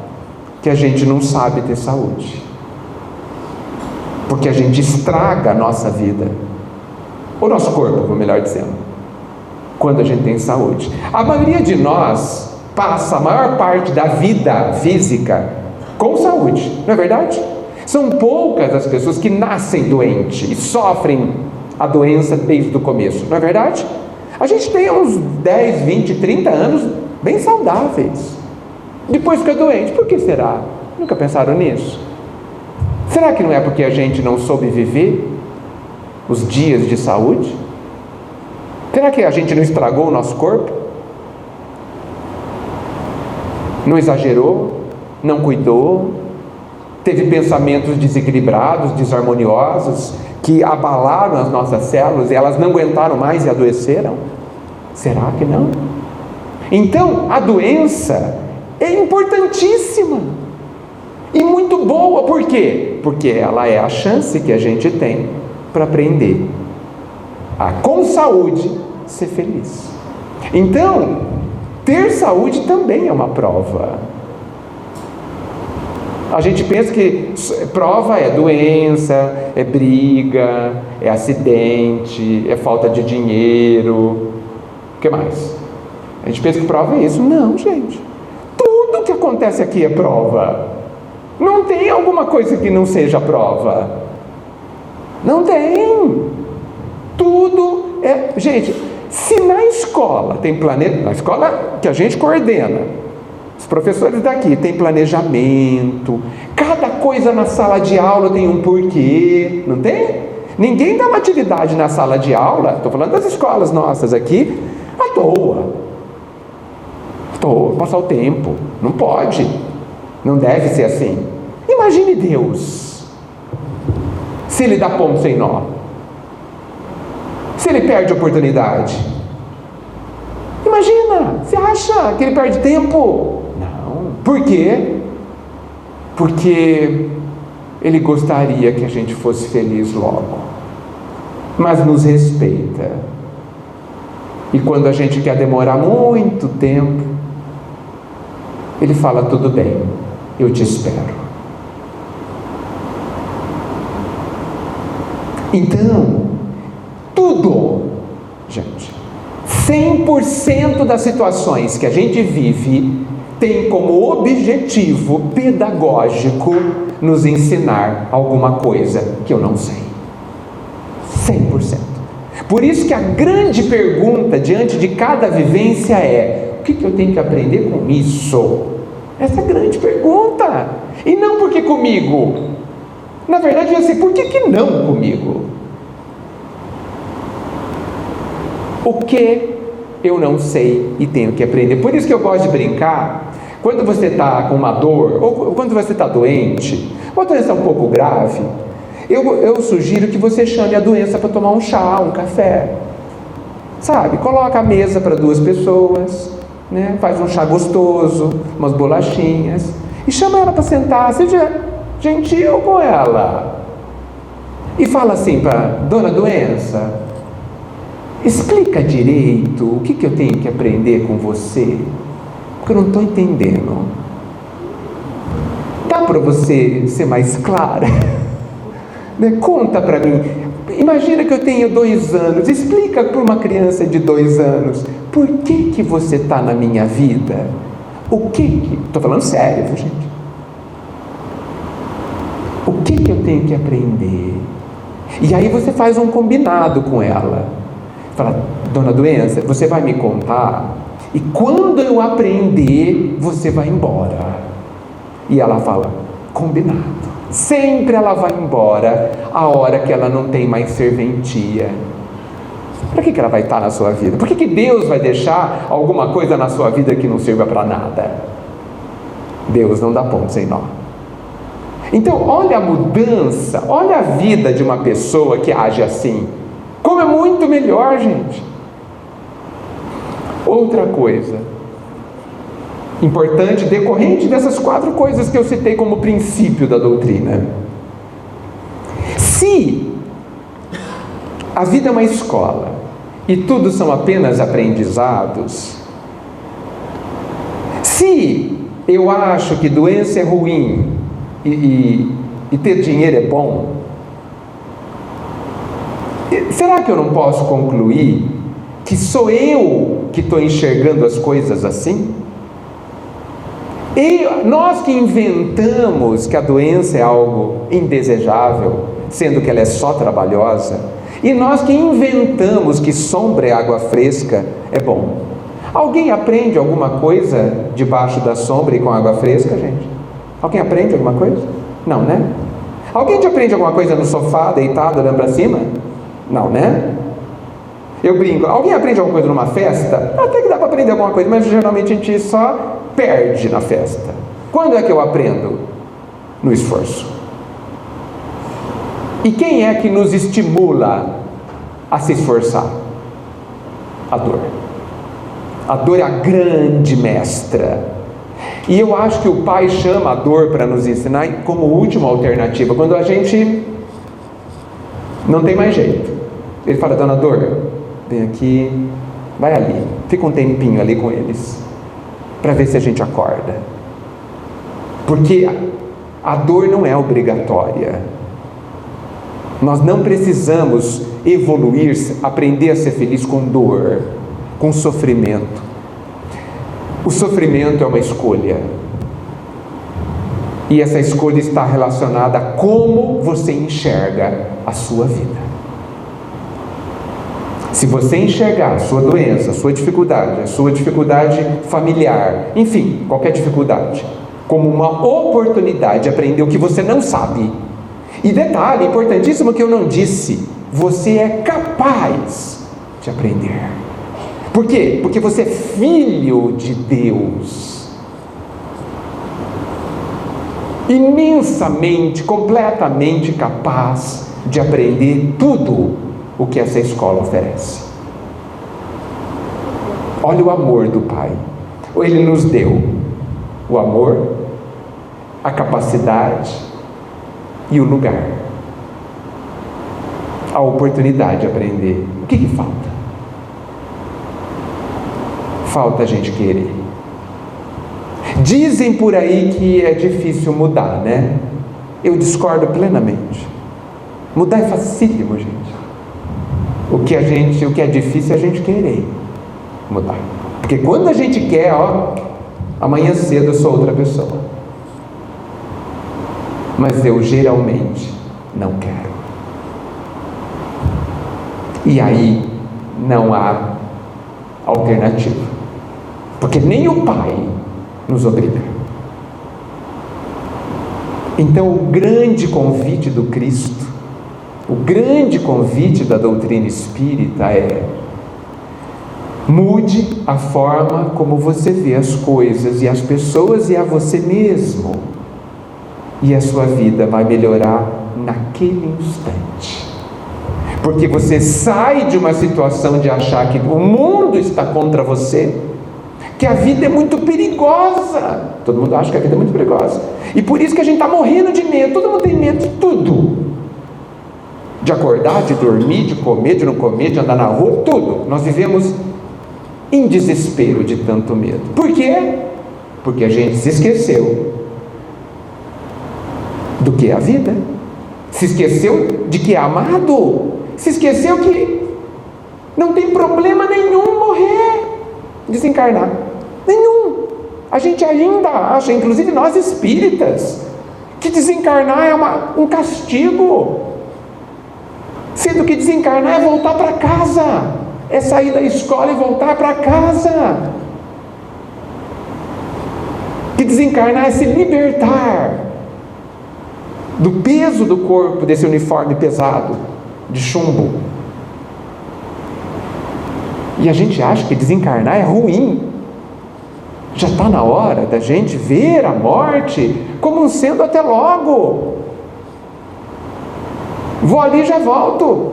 que a gente não sabe ter saúde, porque a gente estraga a nossa vida, o nosso corpo, melhor dizendo, quando a gente tem saúde. A maioria de nós passa a maior parte da vida física com saúde, não é verdade? São poucas as pessoas que nascem doentes e sofrem a doença desde o começo, não é verdade? A gente tem uns 10, 20, 30 anos bem saudáveis. Depois fica doente. Por que será? Nunca pensaram nisso? Será que não é porque a gente não soube viver os dias de saúde? Será que a gente não estragou o nosso corpo? Não exagerou? Não cuidou? Teve pensamentos desequilibrados, desarmoniosos, que abalaram as nossas células e elas não aguentaram mais e adoeceram? Será que não? Então, a doença é importantíssima e muito boa. Por quê? Porque ela é a chance que a gente tem para aprender a, com saúde, ser feliz. Então, ter saúde também é uma prova. A gente pensa que prova é doença, é briga, é acidente, é falta de dinheiro. O que mais? A gente pensa que prova é isso. Não, gente. Tudo que acontece aqui é prova. Não tem alguma coisa que não seja prova. Não tem. Tudo é... Gente, se na escola tem na escola que a gente coordena, os professores daqui têm planejamento, cada coisa na sala de aula tem um porquê, não tem? Ninguém dá uma atividade na sala de aula, estou falando das escolas nossas aqui, à toa, passar o tempo. Não pode, não deve ser assim. Imagine Deus, se Ele dá ponto sem nó, se Ele perde a oportunidade. Imagina, você acha que Ele perde tempo? Não. Por quê? Porque Ele gostaria que a gente fosse feliz logo, mas nos respeita. E quando a gente quer demorar muito tempo, Ele fala: tudo bem, eu te espero. Então, tudo, gente, 100% das situações que a gente vive tem como objetivo pedagógico nos ensinar alguma coisa que eu não sei. 100%. Por isso que a grande pergunta diante de cada vivência é: o que eu tenho que aprender com isso? Essa é a grande pergunta. E não porque comigo. Na verdade, eu sei, por que não comigo? O que eu não sei e tenho que aprender? Por isso que eu gosto de brincar. Quando você está com uma dor, ou quando você está doente, uma doença um pouco grave, eu sugiro que você chame a doença para tomar um chá, um café. Sabe? Coloca a mesa para 2 pessoas, né? Faz um chá gostoso, umas bolachinhas, e chama ela para sentar, seja gentil com ela. E fala assim para: dona doença, explica direito o que eu tenho que aprender com você, porque eu não estou entendendo. Dá para você ser mais clara? Né? Conta para mim. Imagina que eu tenho 2 anos. Explica para uma criança de 2 anos por que você está na minha vida. Estou falando sério, gente. O que eu tenho que aprender? E aí você faz um combinado com ela. Fala: dona doença, você vai me contar, e quando eu aprender, você vai embora. E ela fala: combinado. Sempre ela vai embora a hora que ela não tem mais serventia. Para que ela vai estar na sua vida? Por que Deus vai deixar alguma coisa na sua vida que não sirva para nada? Deus não dá ponto sem nó. Então, olha a mudança, olha a vida de uma pessoa que age assim. Como é muito melhor, gente. Outra coisa importante, decorrente dessas 4 coisas que eu citei como princípio da doutrina. Se a vida é uma escola e tudo são apenas aprendizados, se eu acho que doença é ruim e ter dinheiro é bom, será que eu não posso concluir que sou eu que estou enxergando as coisas assim? E nós que inventamos que a doença é algo indesejável, sendo que ela é só trabalhosa, e nós que inventamos que sombra e água fresca é bom. Alguém aprende alguma coisa debaixo da sombra e com água fresca, gente? Alguém aprende alguma coisa? Não, né? Alguém aprende alguma coisa no sofá, deitado, olhando para cima? Não, né? Eu brinco, alguém aprende alguma coisa numa festa? Até que dá para aprender alguma coisa, mas geralmente a gente só perde na festa. Quando é que eu aprendo? No esforço. E quem é que nos estimula a se esforçar? A dor. A dor é a grande mestra. E eu acho que o Pai chama a dor para nos ensinar como última alternativa. Quando a gente não tem mais jeito, Ele fala: dona dor, vem aqui, Vai ali, fica um tempinho ali com eles, para ver se a gente acorda. Porque a dor não é obrigatória. Nós não precisamos evoluir, aprender a ser feliz com dor, com sofrimento. O sofrimento é uma escolha. E essa escolha está relacionada a como você enxerga a sua vida. Se você enxergar a sua doença, a sua dificuldade familiar, enfim, qualquer dificuldade, como uma oportunidade de aprender o que você não sabe. E detalhe importantíssimo que eu não disse: você é capaz de aprender. Por quê? Porque você é filho de Deus. Imensamente, completamente capaz de aprender tudo o que essa escola oferece. Olha o amor do Pai. Ele nos deu o amor, a capacidade e o lugar, a oportunidade de aprender. O que falta? Falta a gente querer. Dizem por aí que é difícil mudar, né? Eu discordo plenamente. Mudar é facílimo, gente. O que é difícil é a gente querer mudar. Porque quando a gente quer, amanhã cedo eu sou outra pessoa. Mas eu geralmente não quero. E aí não há alternativa. Porque nem o Pai nos obriga. Então o grande convite do Cristo, o grande convite da doutrina espírita é: mude a forma como você vê as coisas e as pessoas e a você mesmo, e a sua vida vai melhorar naquele instante. Porque você sai de uma situação de achar que o mundo está contra você, que a vida é muito perigosa. Todo mundo acha que a vida é muito perigosa, e por isso que a gente está morrendo de medo. Todo mundo tem medo de tudo, de acordar, de dormir, de comer, de não comer, de andar na rua, tudo. Nós vivemos em desespero de tanto medo. Por quê? Porque a gente se esqueceu do que é a vida, se esqueceu de que é amado, se esqueceu que não tem problema nenhum morrer, desencarnar, nenhum. A gente ainda acha, inclusive nós espíritas, que desencarnar é um castigo, sendo que desencarnar é voltar para casa, é sair da escola e voltar para casa, que desencarnar é se libertar do peso do corpo, desse uniforme pesado de chumbo. E a gente acha que desencarnar é ruim. Já está na hora da gente ver a morte como sendo até logo. Vou ali e já volto,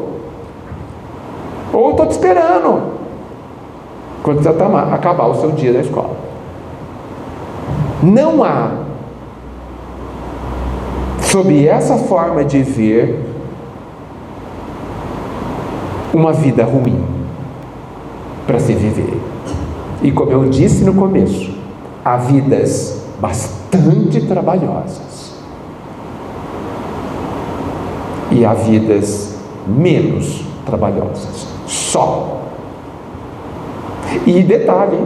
ou estou te esperando quando você acabar o seu dia da escola. Não há, sob essa forma de ver, uma vida ruim para se viver. E como eu disse no começo, há vidas bastante trabalhosas e há vidas menos trabalhosas. Só. E detalhe,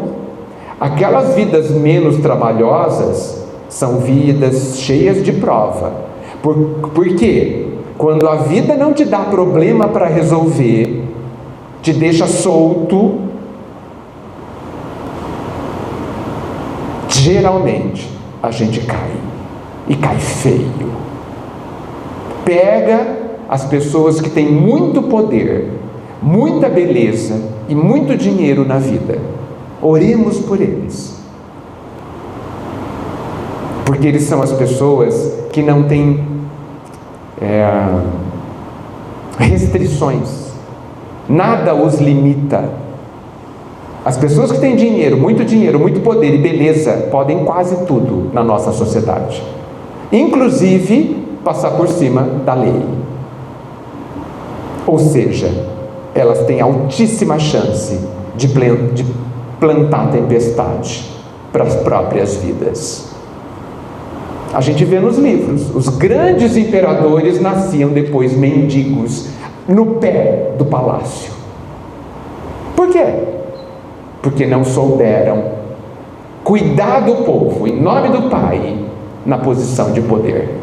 aquelas vidas menos trabalhosas são vidas cheias de prova. Por quê? Quando a vida não te dá problema para resolver, te deixa solto, geralmente a gente cai, e cai feio. Pega as pessoas que têm muito poder, muita beleza e muito dinheiro na vida. Oremos por eles, porque eles são as pessoas que não têm restrições, nada os limita. As pessoas que têm dinheiro, muito poder e beleza, podem quase tudo na nossa sociedade, inclusive passar por cima da lei. Ou seja, elas têm altíssima chance de plantar tempestade para as próprias vidas. A gente vê nos livros, os grandes imperadores nasciam depois mendigos no pé do palácio. Por quê? Porque não souberam cuidar do povo em nome do Pai na posição de poder.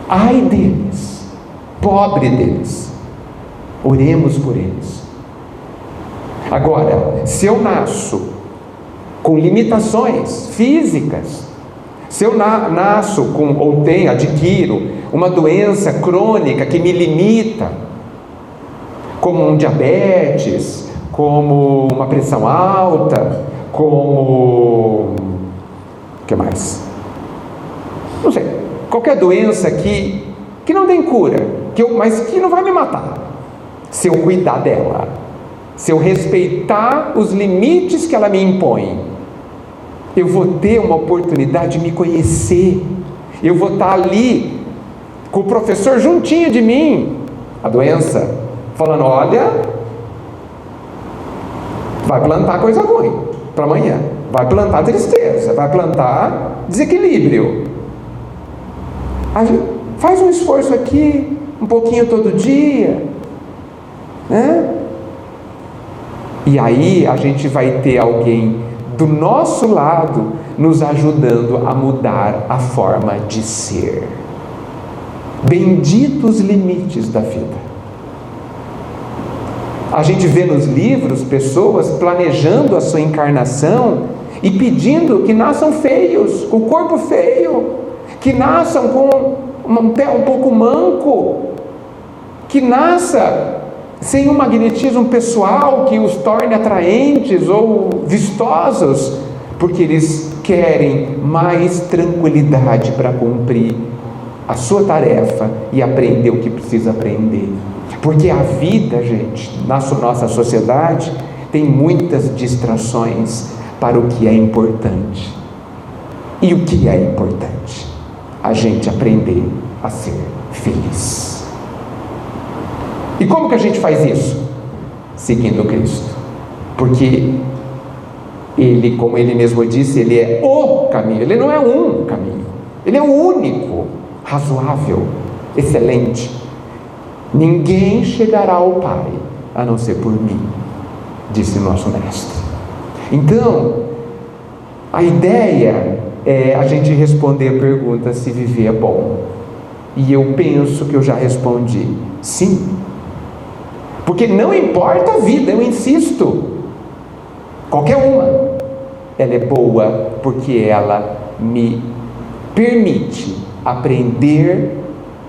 Ai deles, pobre deles. Oremos por eles. Agora, se eu nasço com limitações físicas, se eu nasço ou adquiro uma doença crônica que me limita, como um diabetes, como uma pressão alta, como... o que mais? Não sei. Qualquer doença que não tem cura, mas que não vai me matar, se eu cuidar dela, se eu respeitar os limites que ela me impõe, eu vou ter uma oportunidade de me conhecer. Eu vou estar ali com o professor juntinho de mim, a doença, falando: olha, vai plantar coisa ruim para amanhã, vai plantar tristeza, vai plantar desequilíbrio. Faz um esforço aqui, um pouquinho todo dia, né? E aí a gente vai ter alguém do nosso lado nos ajudando a mudar a forma de ser. Benditos limites da vida. A gente vê nos livros pessoas planejando a sua encarnação e pedindo que nasçam feios, com o corpo feio, que nasçam com um pé um pouco manco, que nasça sem um magnetismo pessoal que os torne atraentes ou vistosos, porque eles querem mais tranquilidade para cumprir a sua tarefa e aprender o que precisa aprender. Porque a vida, gente, na nossa sociedade, tem muitas distrações para o que é importante. E o que é importante? A gente aprender a ser feliz. E como que a gente faz isso? Seguindo Cristo. Porque Ele, como Ele mesmo disse, Ele é o caminho. Ele não é um caminho. Ele é o único, razoável, excelente. Ninguém chegará ao Pai a não ser por mim, disse nosso Mestre. Então, a ideia é a gente responder a pergunta se viver é bom. E eu penso que eu já respondi sim. Porque não importa a vida, eu insisto, qualquer uma, ela é boa porque ela me permite aprender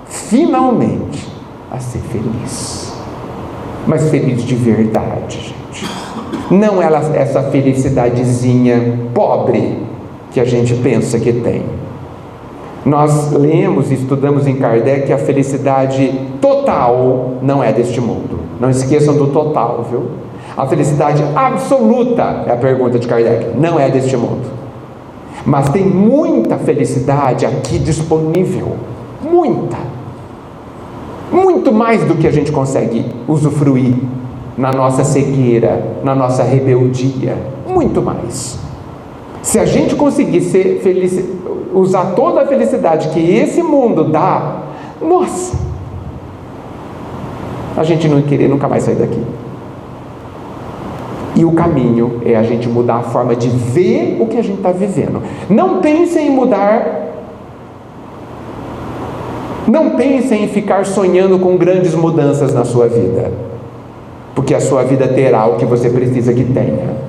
finalmente a ser feliz. Mas feliz de verdade, gente. Não essa felicidadezinha pobre que a gente pensa que tem. Nós lemos e estudamos em Kardec que a felicidade total não é deste mundo. Não esqueçam do total, viu? A felicidade absoluta, é a pergunta de Kardec, não é deste mundo. Mas tem muita felicidade aqui disponível. Muita. Muito mais do que a gente consegue usufruir na nossa cegueira, na nossa rebeldia. Muito mais. Se a gente conseguir ser feliz, usar toda a felicidade que esse mundo dá, nossa, a gente não querer nunca mais sair daqui. E o caminho é a gente mudar a forma de ver o que a gente está vivendo. Não pensem em mudar, não pensem em ficar sonhando com grandes mudanças na sua vida, porque a sua vida terá o que você precisa que tenha.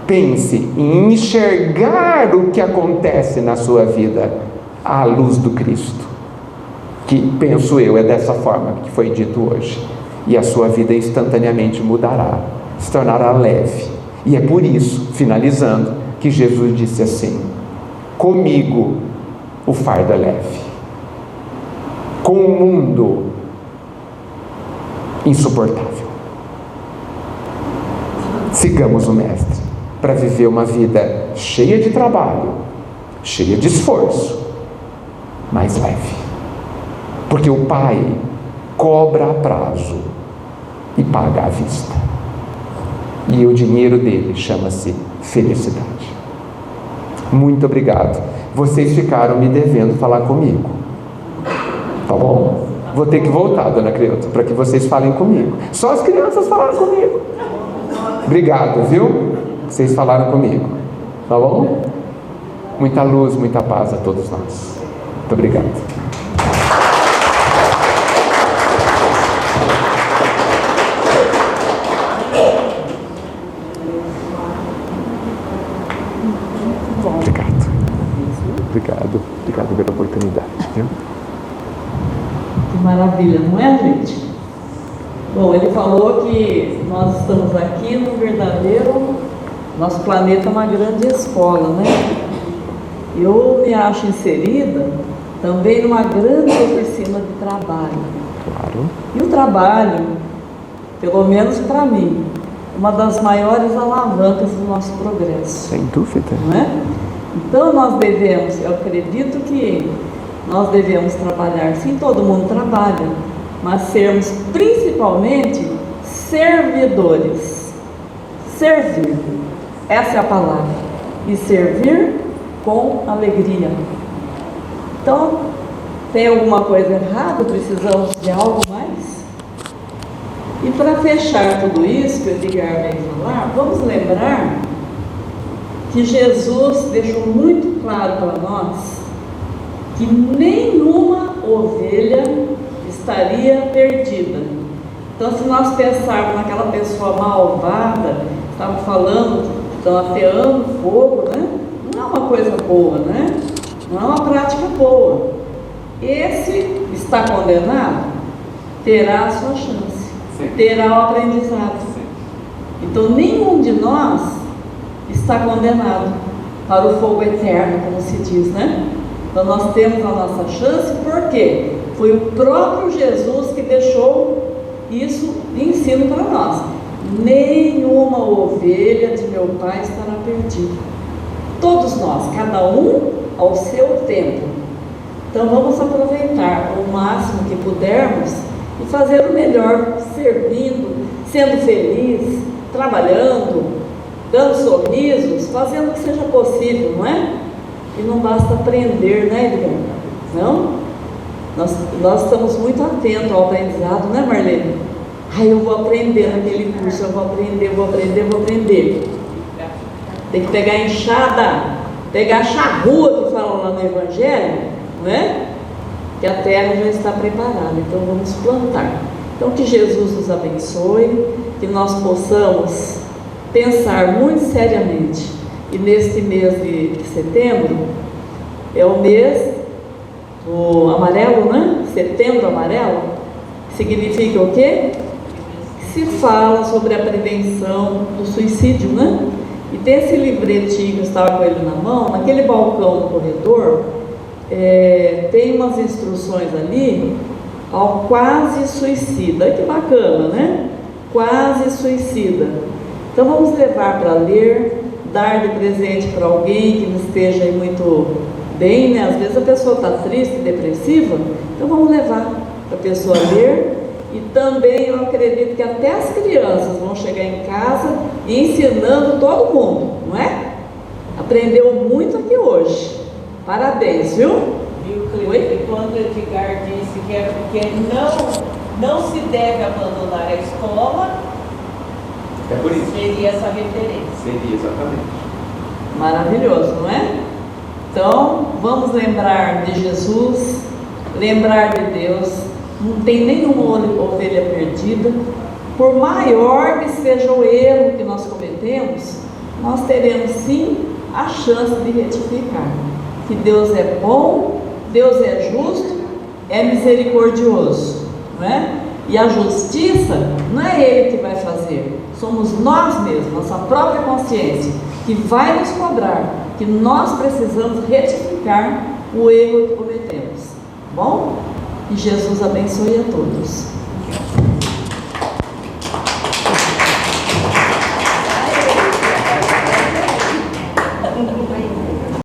Pense em enxergar o que acontece na sua vida à luz do Cristo, que, penso eu, é dessa forma que foi dito hoje, e a sua vida instantaneamente mudará, se tornará leve. E é por isso, finalizando, que Jesus disse assim: comigo o fardo é leve, com o mundo insuportável. Sigamos o Mestre para viver uma vida cheia de trabalho, cheia de esforço, mas leve, porque o Pai cobra a prazo e paga à vista. E o dinheiro dele chama-se felicidade. Muito obrigado. Vocês ficaram me devendo falar comigo. Tá bom? Vou ter que voltar, dona Creuza, para que vocês falem comigo. Só as crianças falaram comigo. Obrigado, viu? Vocês falaram comigo. Tá bom? Muita luz, muita paz a todos nós. Muito obrigado. Obrigado pela oportunidade, viu? Que maravilha, não é, gente? Bom, ele falou que nós estamos aqui no verdadeiro... Nosso planeta é uma grande escola, né? Eu me acho inserida também numa grande oficina de trabalho. Claro. E o trabalho, pelo menos para mim, é uma das maiores alavancas do nosso progresso. Sem dúvida. Não é? Então nós devemos, eu acredito que nós devemos trabalhar, sim, todo mundo trabalha, mas sermos principalmente servidores. Servir, essa é a palavra. E servir com alegria. Então, tem alguma coisa errada? Precisamos de algo mais? E para fechar tudo isso que o Edgar veio falar, vamos lembrar que Jesus deixou muito claro para nós que nenhuma ovelha estaria perdida. Então, se nós pensarmos naquela pessoa malvada, estava falando que estão ateando fogo, né? Não é uma coisa boa, né? Não é uma prática boa. Esse está condenado, terá a sua chance, terá o aprendizado. Então, nenhum de nós está condenado para o fogo eterno, como se diz, né? Então nós temos a nossa chance, porque foi o próprio Jesus que deixou isso de ensino para nós. Nenhuma ovelha de meu Pai estará perdida. Todos nós, cada um ao seu tempo. Então vamos aproveitar o máximo que pudermos e fazer o melhor, servindo, sendo feliz, trabalhando, dando sorrisos, fazendo o que seja possível, não é? E não basta aprender, né, Edgar? Não? Nós estamos muito atentos ao aprendizado, né, Marlene? Eu vou aprender naquele curso, eu vou aprender. Tem que pegar a enxada, pegar a charrua que fala lá no Evangelho, não é? Que a terra já está preparada, então vamos plantar. Então que Jesus nos abençoe, que nós possamos pensar muito seriamente. E neste mês de setembro, é o mês do amarelo, né? Setembro amarelo, significa o quê? Se fala sobre a prevenção do suicídio, né? E tem esse livretinho, eu estava com ele na mão, naquele balcão no corredor, tem umas instruções ali ao quase suicida. Que bacana, né? Quase suicida. Então vamos levar para ler, dar de presente para alguém que não esteja aí muito bem, né? Às vezes a pessoa está triste, depressiva, então vamos levar para a pessoa ler. E também eu acredito que até as crianças vão chegar em casa ensinando todo mundo, não é? Aprendeu muito aqui hoje. Parabéns, viu? Viu, Cleide? Quando o Edgar disse que é porque não se deve abandonar a escola, é por isso. Seria essa referência. Seria, exatamente. Maravilhoso, não é? Então, vamos lembrar de Jesus, lembrar de Deus. Não tem nenhuma ovelha perdida. Por maior que seja o erro que nós cometemos, nós teremos sim a chance de retificar. Que Deus é bom, Deus é justo, é misericordioso, não é? E a justiça não é Ele que vai fazer, somos nós mesmos, nossa própria consciência, que vai nos cobrar, que nós precisamos retificar o erro que cometemos. Bom? Que Jesus abençoe a todos.